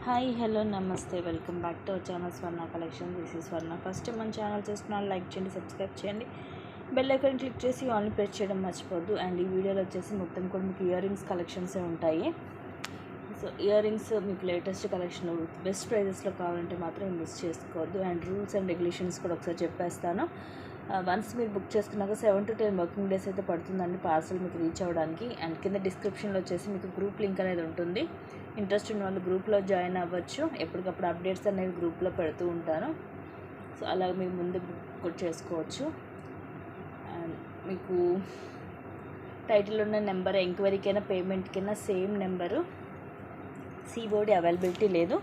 Hi hello నమస్తే welcome back to our channel Swarna collection. This is Swarna. First time మన channel చేస్తున్నారు, like చేయండి, subscribe చేయండి, bell icon click చేసి only press చేయడం మర్చిపోద్దు. అండ్ ఈ వీడియోలో వచ్చేసి మొత్తం కూడా మీకు ఇయర్ రింగ్స్ కలెక్షన్సే ఉంటాయి. సో ఇయర్ రింగ్స్ మీకు లేటెస్ట్ కలెక్షన్ బెస్ట్ ప్రైజెస్లో కావాలంటే మాత్రం మిస్ చేసుకోవద్దు. అండ్ రూల్స్ అండ్ రెగ్యులేషన్స్ కూడా ఒకసారి చెప్పేస్తాను. వన్స్ మీరు బుక్ చేసుకున్నాక 7 to 10 వర్కింగ్ డేస్ అయితే పడుతుందండి పార్సల్ మీకు రీచ్ అవ్వడానికి. అండ్ కింద డిస్క్రిప్షన్లో వచ్చేసి మీకు గ్రూప్ లింక్ అనేది ఉంటుంది. ఇంట్రెస్ట్ ఉన్న వాళ్ళు గ్రూప్లో జాయిన్ అవ్వచ్చు. ఎప్పటికప్పుడు అప్డేట్స్ అనేవి గ్రూప్లో పెడుతూ ఉంటాను. సో అలా మీరు ముందు బుక్ చేసుకోవచ్చు. అండ్ మీకు టైటిల్ ఉన్న నెంబర్ ఎంక్వైరీకైనా పేమెంట్కైనా సేమ్ నెంబరు. సిఓడి అవైలబిలిటీ లేదు.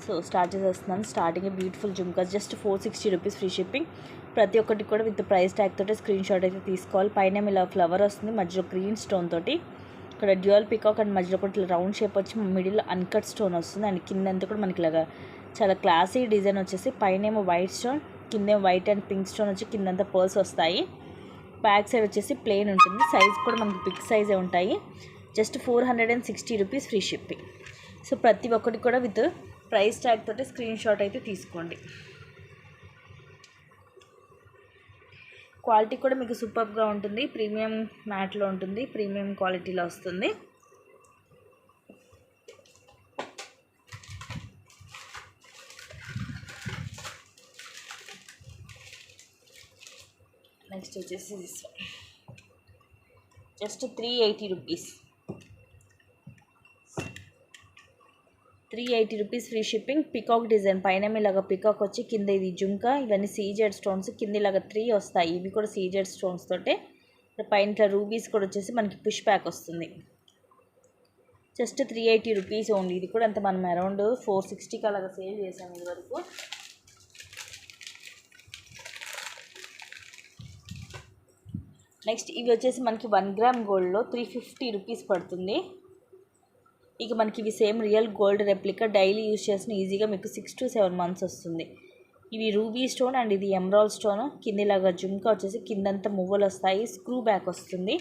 సో స్టార్ట్ చేసేస్తున్నాను. Starting beautiful jhumkas, just 460 rupees free shipping. ప్రతి ఒక్కటి కూడా విత్ ప్రైస్ ట్యాగ్ తోటి స్క్రీన్ షాట్ అయితే తీసుకోవాలి. పైన ఇలా ఫ్లవర్ వస్తుంది, మధ్యలో గ్రీన్ స్టోన్ తోటి. ఇక్కడ డ్యూయల్ పికాక్ అండ్ మధ్యలో ఒకటి రౌండ్ షేప్ వచ్చి మిడిల్ అన్కట్ స్టోన్ వస్తుంది. అండ్ కిందంతా కూడా మనకి ఇలాగా చాలా క్లాసీ డిజైన్ వచ్చేసి పైనేమో వైట్ స్టోన్, కిందేమో వైట్ అండ్ పింక్ స్టోన్ వచ్చి కిందంతా పర్ల్స్ వస్తాయి. బ్యాక్ సైడ్ వచ్చేసి ప్లెయిన్ ఉంటుంది. సైజ్ కూడా మనకి బిగ్ సైజే ఉంటాయి. Just 460 rupees free shipping. So ప్రతి ఒక్కటి కూడా విత్ ప్రైస్ ట్యాగ్ తోటి స్క్రీన్ షాట్ అయితే తీసుకోండి. క్వాలిటీ కూడా మీకు సూపర్గా ఉంటుంది. ప్రీమియం మ్యాట్లో ఉంటుంది, ప్రీమియం క్వాలిటీలో వస్తుంది. నెక్స్ట్ వచ్చేసి just 380 rupees. 380 rupees free shipping. Peacock design పైన ఇలాగ పికాక్ వచ్చి కింద ఇది జుంకా, ఇవన్నీ సీజెడ్ స్టోన్స్, కింద ఇలాగ 3 వస్తాయి. ఇవి కూడా సీజెడ్ స్టోన్స్ తోటే. పైన ఇట్లా రూబీస్ కూడా వచ్చేసి మనకి పుష్ బ్యాక్ వస్తుంది. Just 380 rupees only. ఇది కూడా అంత మనం అరౌండ్ 460కి అలాగ సేల్ చేసాము ఇది వరకు. నెక్స్ట్ ఇవి వచ్చేసి మనకి 1 గ్రామ్ గోల్డ్లో 350 రూపీస్ పడుతుంది. ఇక మనకి ఇవి same real gold replica, daily use చేసిన ఈజీగా మీకు 6 to 7 months వస్తుంది. ఇవి రూబీ స్టోన్ అండ్ ఇది ఎమరాల్డ్ స్టోన్. కిందిలాగా జుమ్కా వచ్చేసి కిందంతా మువ్వలు వస్తాయి, స్క్రూ బ్యాక్ వస్తుంది.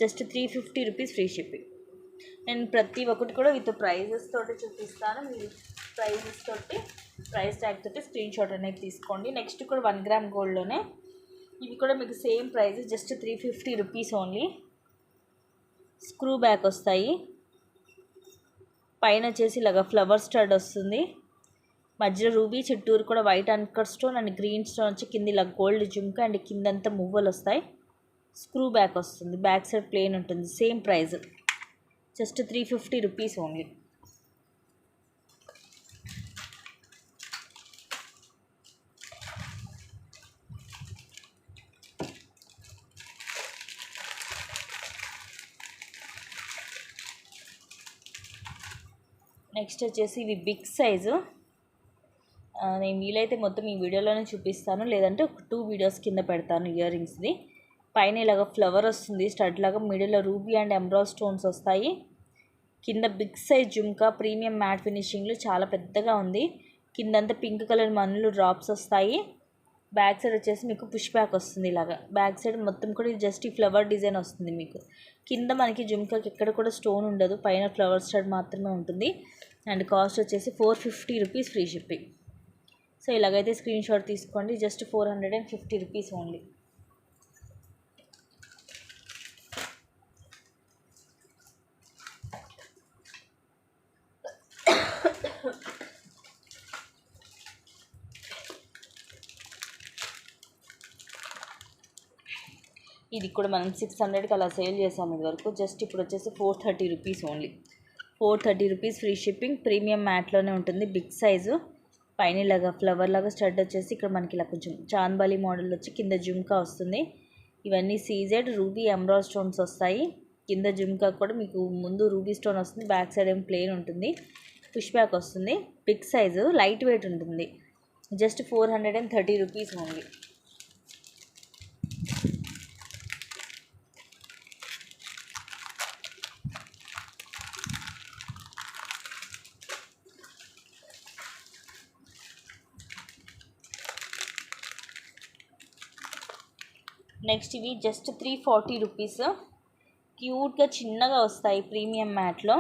Just 350 rupees free shipping. నేను ప్రతి ఒక్కటి కూడా విత్ ప్రైజెస్ తోటి చూపిస్తాను. మీరు ప్రైజెస్ తోటి ప్రైస్ ట్యాగ్ తోటి స్క్రీన్ షాట్ అనేది తీసుకోండి. నెక్స్ట్ కూడా 1 గ్రామ్ గోల్డ్లోనే ఇవి కూడా మీకు same price, just 350 rupees only. Screw back వస్తాయి. పైన వచ్చేసి ఇలాగ ఫ్లవర్ స్టడ్ వస్తుంది. మధ్యలో రూబీ, చుట్టూరు కూడా white uncut stone and green stone వచ్చి కింద ఇలా గోల్డ్ జుమ్కా అండ్ కిందంతా మువ్వలు వస్తాయి. స్క్రూ బ్యాక్ వస్తుంది. బ్యాక్ సైడ్ ప్లెయిన్ ఉంటుంది. Same price, just 350 rupees only. Next వచ్చేసి ఇవి బిగ్ సైజు. నేను వీలైతే మొత్తం ఈ వీడియోలోనే చూపిస్తాను, లేదంటే ఒక 2 వీడియోస్ కింద పెడతాను. ఇయర్ రింగ్స్ది పైన ఇలాగ ఫ్లవర్ వస్తుంది స్టడ్ లాగా, మిడిల్లో రూబీ అండ్ ఎమరాల్డ్ స్టోన్స్ వస్తాయి. కింద big size jhumka, premium matte ఫినిషింగ్లో చాలా పెద్దగా ఉంది. కిందంతా పింక్ కలర్ మనులు డ్రాప్స్ వస్తాయి. బ్యాక్ సైడ్ వచ్చేసి మీకు పుష్ బ్యాక్ వస్తుంది. ఇలాగా బ్యాక్ సైడ్ మొత్తం కూడా జస్ట్ ఈ ఫ్లవర్ డిజైన్ వస్తుంది మీకు. కింద మనకి జుమ్కాకి ఎక్కడ కూడా స్టోన్ ఉండదు, పైన ఫ్లవర్ స్టడ్ మాత్రమే ఉంటుంది. అండ్ కాస్ట్ వచ్చేసి 450 రూపీస్ ఫ్రీ షిప్పింగ్. సో ఇలాగైతే స్క్రీన్ షాట్ తీసుకోండి. Just 450 rupees only. ఇది కూడా మనం 600కి అలా సేల్ చేసాము ఇది వరకు. జస్ట్ ఇప్పుడు వచ్చేసి 430 rupees only. 430 rupees free shipping. Premium మ్యాట్లోనే ఉంటుంది, బిగ్ సైజు. పైన ఇలాగా ఫ్లవర్ లాగా స్టడ్ వచ్చేసి ఇక్కడ మనకి ఇలా కొంచెం చాంద్బాలి మోడల్ వచ్చి కింద జుమ్కా వస్తుంది. ఇవన్నీ సీజెడ్ రూబీ ఎమరాల్డ్ స్టోన్స్ వస్తాయి. కింద జుమ్కా కూడా మీకు ముందు రూబీ స్టోన్ వస్తుంది, బ్యాక్ సైడ్ ఏం ప్లెయిన్ ఉంటుంది, పుష్ బ్యాక్ వస్తుంది. బిగ్ సైజు, లైట్ వెయిట్ ఉంటుంది. Just 430 rupees only. నెక్స్ట్ ఇవి జస్ట్ 340 రూపీస్. క్యూట్గా చిన్నగా వస్తాయి ప్రీమియం మ్యాట్లో.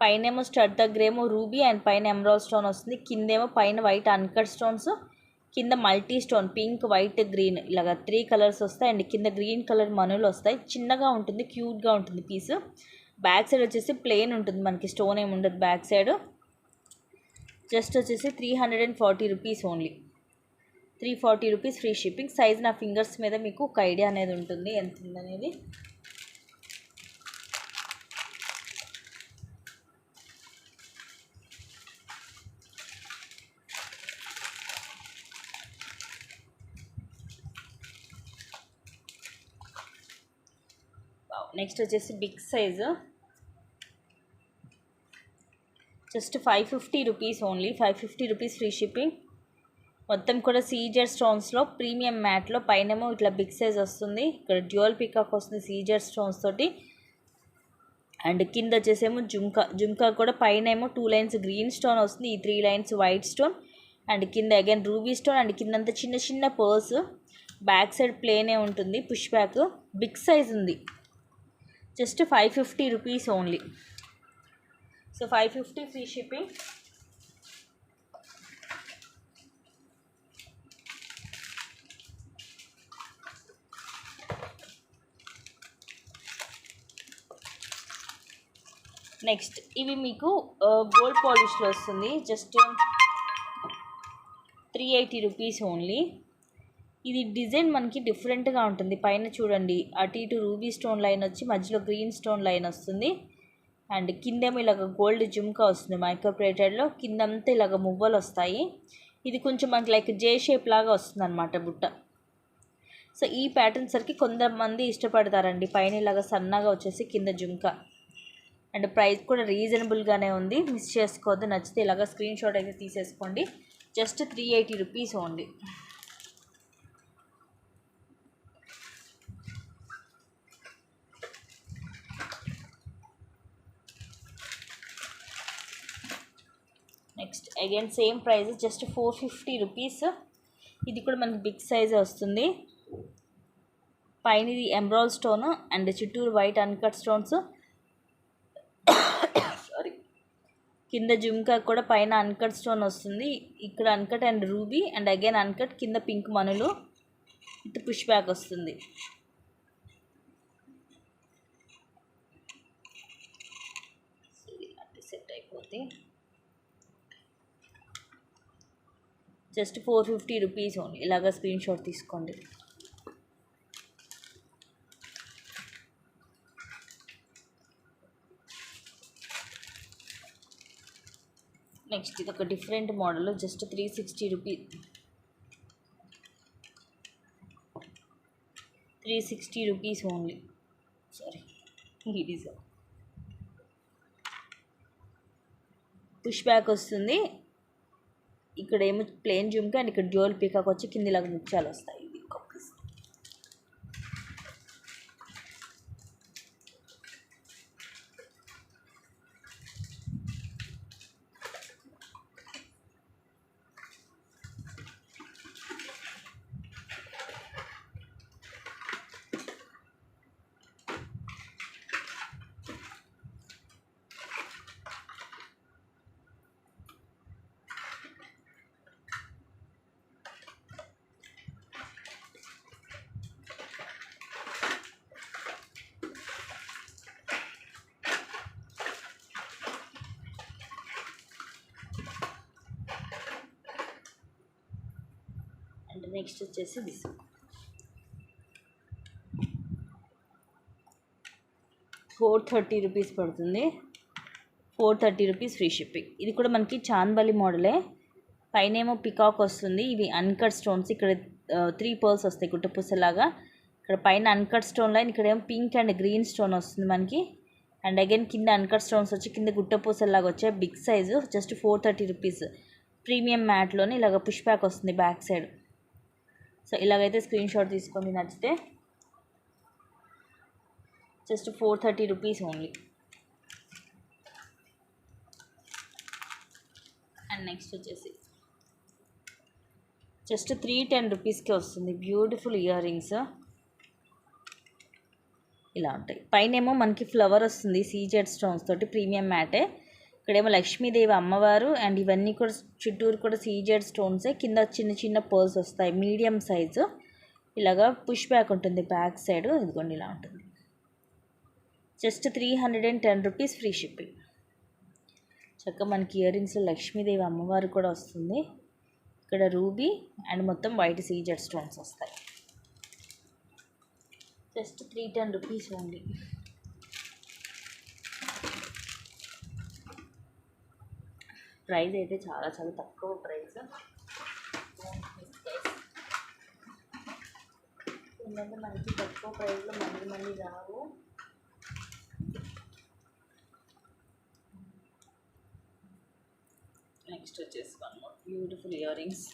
పైనేమో స్టడ్ దగ్గరేమో రూబీ అండ్ పైన ఎమరాల్డ్ స్టోన్ వస్తుంది. కిందేమో పైన వైట్ అన్కట్ స్టోన్స్, కింద multi stone pink white green ఇలాగ 3 కలర్స్ వస్తాయి. అండ్ కింద గ్రీన్ కలర్ మనులు వస్తాయి. చిన్నగా ఉంటుంది, క్యూట్గా ఉంటుంది పీస్. బ్యాక్ సైడ్ వచ్చేసి ప్లెయిన్ ఉంటుంది, మనకి స్టోన్ ఏమి ఉండదు బ్యాక్ సైడ్. జస్ట్ వచ్చేసి 340 rupees only. 340 rupees free shipping. Size నా ఫింగర్స్ మీద మీకు ఒక ఐడియా అనేది ఉంటుంది ఎంత ఉందనేది. నెక్స్ట్ వచ్చేసి big size, just 550 rupees only. 550 rupees free shipping. మొత్తం కూడా సీజర్ స్టోన్స్లో ప్రీమియం మ్యాట్లో పైనేమో ఇట్లా బిగ్ సైజ్ వస్తుంది. ఇక్కడ డ్యూయల్ పికాక్ వస్తుంది సీజర్ స్టోన్స్ తోటి. అండ్ కింద వచ్చేసేమో జుంకా కూడా పైన ఏమో 2 లైన్స్ గ్రీన్ స్టోన్ వస్తుంది, ఈ 3 లైన్స్ వైట్ స్టోన్. అండ్ కింద అగైన్ రూబీ స్టోన్. అండ్ కిందంతా చిన్న చిన్న పర్స్. బ్యాక్ సైడ్ ప్లేనే ఉంటుంది, పుష్ బ్యాక్. బిగ్ సైజ్ ఉంది. Just 550 rupees only. So 550 free shipping. Next ఇవి మీకు గోల్డ్ పాలిష్లో వస్తుంది. Just 380 rupees only. ఇది డిజైన్ మనకి డిఫరెంట్గా ఉంటుంది. పైన చూడండి అటు ఇటు రూబీ స్టోన్ లైన్ వచ్చి మధ్యలో గ్రీన్ స్టోన్ లైన్ వస్తుంది. అండ్ కిందేమో ఇలాగ గోల్డ్ జుమ్కా వస్తుంది మైక్రోప్లేటెడ్లో. కిందంతా ఇలాగ మువ్వలు వస్తాయి. ఇది కొంచెం మనకి లైక్ జే షేప్ లాగా వస్తుంది అనమాట బుట్ట. సో ఈ ప్యాటర్న్ సరికి కొంతమంది ఇష్టపడతారండి. పైన ఇలాగ సన్నగా వచ్చేసి కింద జుమ్కా. అండ్ ప్రైస్ కూడా రీజనబుల్గానే ఉంది, మిస్ చేసుకోవద్దు. నచ్చితే ఇలాగ స్క్రీన్ షాట్ అయితే తీసేసుకోండి. Just 380 rupees only. Next again same price, just 450 rupees. ఇది కూడా మనకి బిగ్ సైజ్ వస్తుంది. పైన ఇది ఎమరాల్డ్ స్టోన్ అండ్ చుట్టూరు వైట్ అన్కట్ స్టోన్స్. సారీ, కింద జుమ్కా కూడా పైన అన్కట్ స్టోన్ వస్తుంది. ఇక్కడ uncut and ruby and again uncut, కింద పింక్ మనులు విత్ పుష్ బ్యాక్ వస్తుంది. సెట్ అయిపోతే జస్ట్ 450 రూపీస్ ఓన్లీ. ఇలాగ స్క్రీన్ షాట్ తీసుకోండి. నెక్స్ట్ ఇది ఒక different model, just 360 rupees. 360 rupees only. Sorry, ఈ డిజైన్ పుష్ బ్యాక్ వస్తుంది. ఇక్కడ ఏమో ప్లేన్ జుమ్కా అండ్ ఇక్కడ డ్యూయల్ పీకాక్ వచ్చి కింద ఇలాగ ముత్యాలు వస్తాయి. ఇది కాపీస్. అండ్ నెక్స్ట్ వచ్చేసి దిస్ 430 రూపీస్ పడుతుంది. 430 రూపీస్ ఫ్రీ షిప్పింగ్. ఇది కూడా మనకి చాందబలి మోడలే. పైన ఏమో పికాక్ వస్తుంది. ఇవి అన్కట్ స్టోన్స్. ఇక్కడ 3 పర్ల్స్ వస్తాయి గుట్టపూసలాగా. ఇక్కడ పైన అన్కట్ స్టోన్ లైన్, ఇక్కడ ఏమో పింక్ అండ్ గ్రీన్ స్టోన్ వస్తుంది మనకి. అండ్ అగైన్ కింద అన్కట్ స్టోన్స్ వచ్చి కింద గుట్టపూసలాగా వచ్చాయి. Big size, just 430 rupees. Premium మ్యాట్లోని ఇలాగ పుష్ బ్యాక్ వస్తుంది బ్యాక్ సైడ్. సో ఇలాగైతే స్క్రీన్ షాట్ తీసుకోండి నచ్చితే. Just 430 rupees only. And next వచ్చేసి జస్ట్ 310 రూపీస్కి వస్తుంది. బ్యూటిఫుల్ ఇయర్ రింగ్స్ ఇలా ఉంటాయి. పైన ఏమో మనకి ఫ్లవర్ వస్తుంది సీజెడ్ స్టోన్స్ తోటి. ప్రీమియం మ్యాటే. ఇక్కడేమో లక్ష్మీదేవి అమ్మవారు అండ్ ఇవన్నీ కూడా చుట్టూరు కూడా సీజెడ్ స్టోన్సే. కింద చిన్న చిన్న పర్ల్స్ వస్తాయి మీడియం సైజు. ఇలాగా పుష్ బ్యాక్ ఉంటుంది బ్యాక్ సైడ్. ఇదిగోండి ఇలా ఉంటుంది. Just 310 rupees free shipping. చక్కగా మనకి ఇయర్ రింగ్స్లో లక్ష్మీదేవి అమ్మవారు కూడా వస్తుంది. ఇక్కడ రూబీ అండ్ మొత్తం వైట్ సీజెడ్ స్టోన్స్ వస్తాయి. Just 310 rupees only. ప్రైస్ అయితే చాలా చాలా తక్కువ ప్రైస్. ఏంటంటే మనకి తక్కువ ప్రైస్లో మళ్ళీ రావు. నెక్స్ట్ వచ్చేసి one more beautiful ear rings.